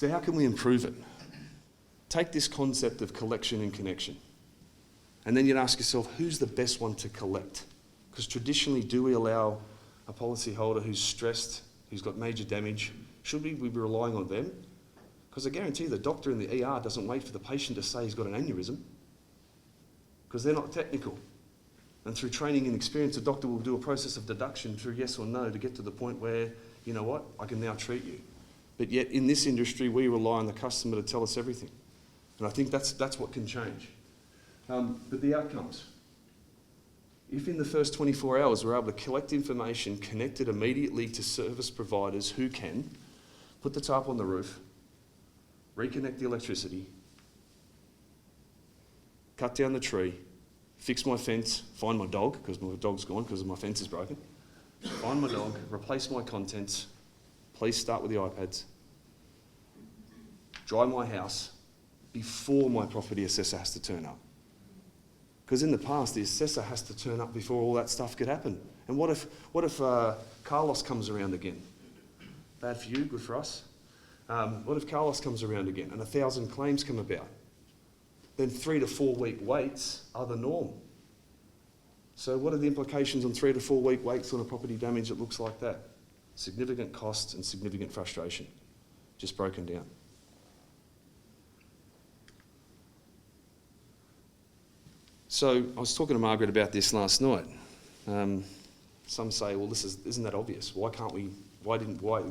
So how can we improve it? Take this concept of collection and connection. And then you'd ask yourself, who's the best one to collect? Because traditionally, do we allow a policyholder who's stressed, who's got major damage, should we be relying on them? Because I guarantee the doctor in the ER doesn't wait for the patient to say he's got an aneurysm, because they're not technical. And through training and experience, the doctor will do a process of deduction through yes or no to get to the point where, you know what, I can now treat you. But yet in this industry, we rely on the customer to tell us everything. And I think that's what can change. But the outcomes. If in the first 24 hours we're able to collect information, connect it immediately to service providers who can, put the tarp on the roof, reconnect the electricity, cut down the tree, fix my fence, find my dog, because my dog's gone because my fence is broken, find my dog, replace my contents, please start with the iPads, dry my house before my property assessor has to turn up. Because in the past, the assessor has to turn up before all that stuff could happen. And what if Carlos comes around again? Bad for you, good for us. What if Carlos comes around again and 1,000 claims come about? Then 3 to 4 week waits are the norm. So what are the implications on 3 to 4 week waits on a property damage that looks like that? Significant costs and significant frustration, just broken down. So I was talking to Margaret about this last night. Some say, well, isn't that obvious? Why can't we,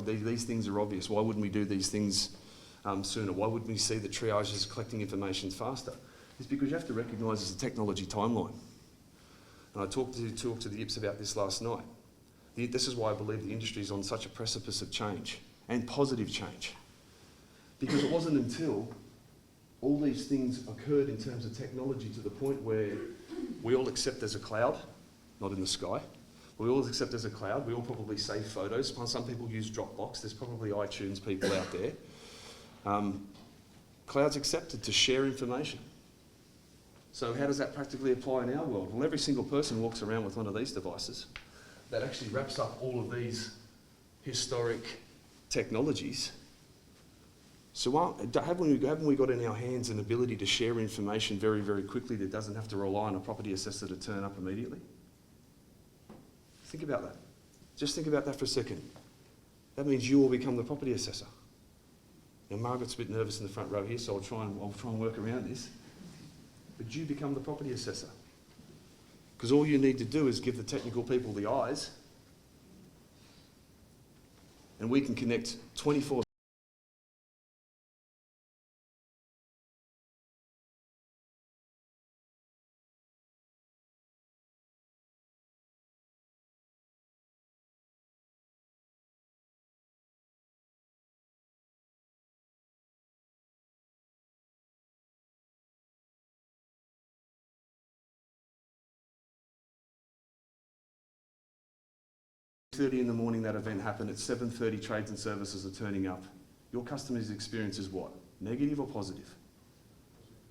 these things are obvious. Why wouldn't we do these things sooner? Why wouldn't we see that triage is collecting information faster? It's because you have to recognise there's a technology timeline. And I talked to the IPS about this last night. This is why I believe the industry is on such a precipice of change, and positive change. Because it wasn't until all these things occurred in terms of technology to the point where we all accept there's a cloud, not in the sky. We all accept there's a cloud. We all probably save photos. Some people use Dropbox. There's probably iTunes people out there. Cloud's accepted to share information. So how does that practically apply in our world? Well, every single person walks around with one of these devices that actually wraps up all of these historic technologies. So haven't we got in our hands an ability to share information very, very quickly that doesn't have to rely on a property assessor to turn up immediately? Think about that. Just think about that for a second. That means you will become the property assessor. Now, Margaret's a bit nervous in the front row here, so I'll try and work around this. But you become the property assessor. Because all you need to do is give the technical people the eyes, and we can connect 24 30 in the morning that event happened, at 7:30 trades and services are turning up. Your customer's experience is what? Negative or positive?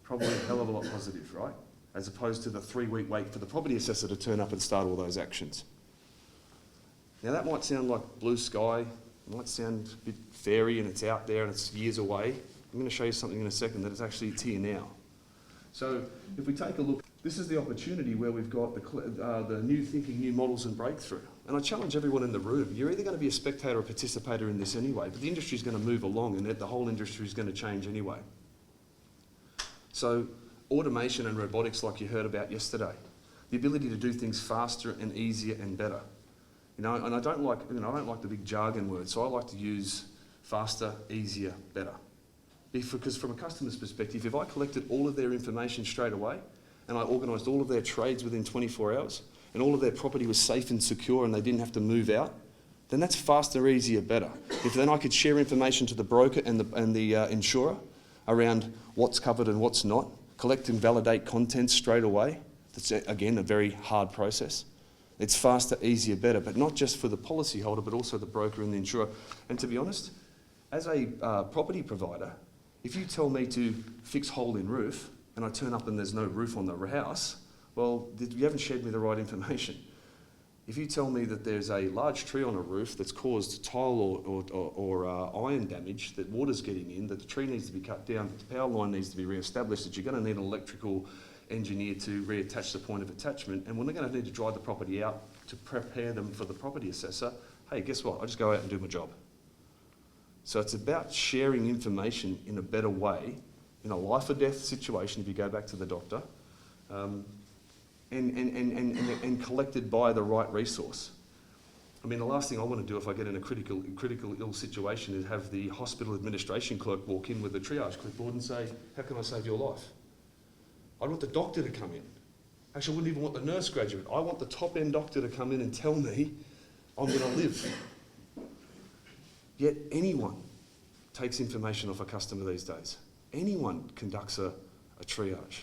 Probably a hell of a lot positive, right? As opposed to the 3-week wait for the property assessor to turn up and start all those actions. Now that might sound like blue sky, it might sound a bit fairy and it's out there and it's years away. I'm going to show you something in a second that it's actually it's here now. So if we take a look, this is the opportunity where we've got the new thinking, new models and breakthrough. And I challenge everyone in the room, you're either going to be a spectator or participator in this anyway, but the industry is going to move along and the whole industry is going to change anyway. So automation and robotics, like you heard about yesterday, the ability to do things faster and easier and better. You know, and I don't like the big jargon words, so I like to use faster, easier, better. Because from a customer's perspective, if I collected all of their information straight away and I organised all of their trades within 24 hours and all of their property was safe and secure and they didn't have to move out, then that's faster, easier, better. If then I could share information to the broker and the insurer around what's covered and what's not, collect and validate content straight away, that's again a very hard process. It's faster, easier, better, but not just for the policyholder, but also the broker and the insurer. And to be honest, as a property provider, if you tell me to fix hole in roof and I turn up and there's no roof on the house, well, you haven't shared me the right information. If you tell me that there's a large tree on a roof that's caused tile or iron damage, that water's getting in, that the tree needs to be cut down, that the power line needs to be re-established, that you're going to need an electrical engineer to reattach the point of attachment, and we're going to need to dry the property out to prepare them for the property assessor, hey, guess what? I just go out and do my job. So it's about sharing information in a better way, in a life or death situation, if you go back to the doctor, and collected by the right resource. I mean, the last thing I want to do if I get in a critical ill situation is have the hospital administration clerk walk in with a triage clipboard and say, how can I save your life? I want the doctor to come in. Actually, I wouldn't even want the nurse graduate. I want the top-end doctor to come in and tell me I'm going to live. Yet anyone takes information off a customer these days. Anyone conducts a triage.